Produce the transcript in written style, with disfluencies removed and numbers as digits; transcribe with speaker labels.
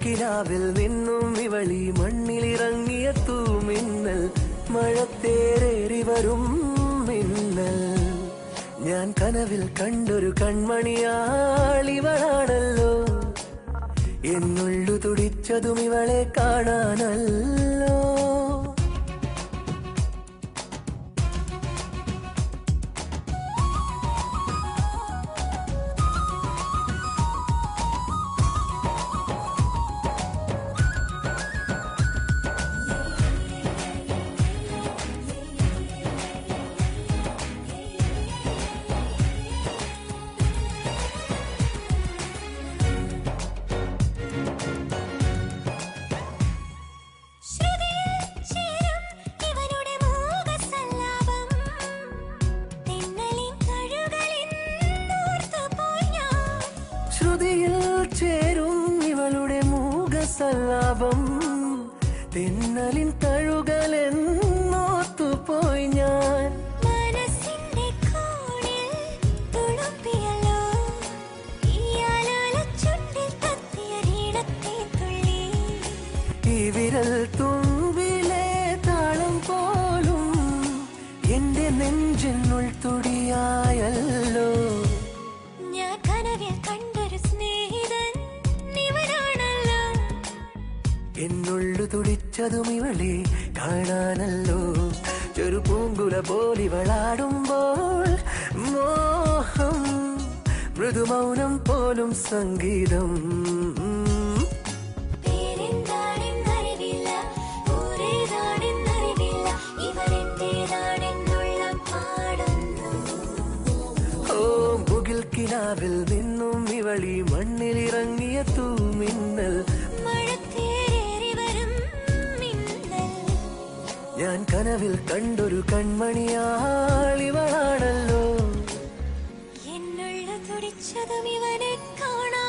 Speaker 1: കിനാവിൽ നിന്നും ഇവളി മണ്ണിലിറങ്ങിയ തൂമിന്നൽ മഴത്തേറേറി വരും മിന്നൽ ഞാൻ കനവിൽ കണ്ടൊരു കൺമണിയാളിവളാണല്ലോ എന്നുള്ളു തുടിച്ചതും ഇവളെ കാണാനല്ലോ ചേരും ഇവളുടെ മൂകസല്ലാപം തെന്നലിൻ തഴുകലെന്നോത്തുപോയി ഞാൻ
Speaker 2: മനസ്സിന്റെ കോണിൽ തുളുമ്പിയല്ലോ ഈ ആലോലച്ചുണ്ടിൽ തത്തിയ ഈണത്തെ തുള്ളി
Speaker 1: ഈ വിരൽ തുമ്പിലെ താളം പോലും എന്റെ നെഞ്ചിനുൾ തുടിയായല്ലോ
Speaker 2: ഞാൻ കനവിൽ കണ്ടൊരു സ്നേഹിതൻ ഇവനാണല്ലോ
Speaker 1: എന്നുള്ളു തുടിച്ചതും ഇവളെ കാണാനല്ലോ ചെറുപൂങ്കുല പോലിവളാടുമ്പോൾ മോഹം മൃദുമൗനം പോലും സംഗീതം
Speaker 2: പേരെന്താണെന്നറിവില്ല ഊരേതാണെന്നറിവില്ല ഇവരെന്റേതാണെന്നുള്ള പാടുന്നു
Speaker 1: ഓ മുകിൽ കിനാവിൽ നിന്നും ഇവളി മണ്ണിലിറങ്ങിയ തൂമിന്നൽ
Speaker 2: മഴത്തേറേറി വരും മിന്നൽ
Speaker 1: ഞാൻ കനവിൽ കണ്ടൊരു കൺമണിയാളിവളാണല്ലോ
Speaker 2: എന്നുള്ളു തുടിച്ചതും ഇവനെ കാണാൻ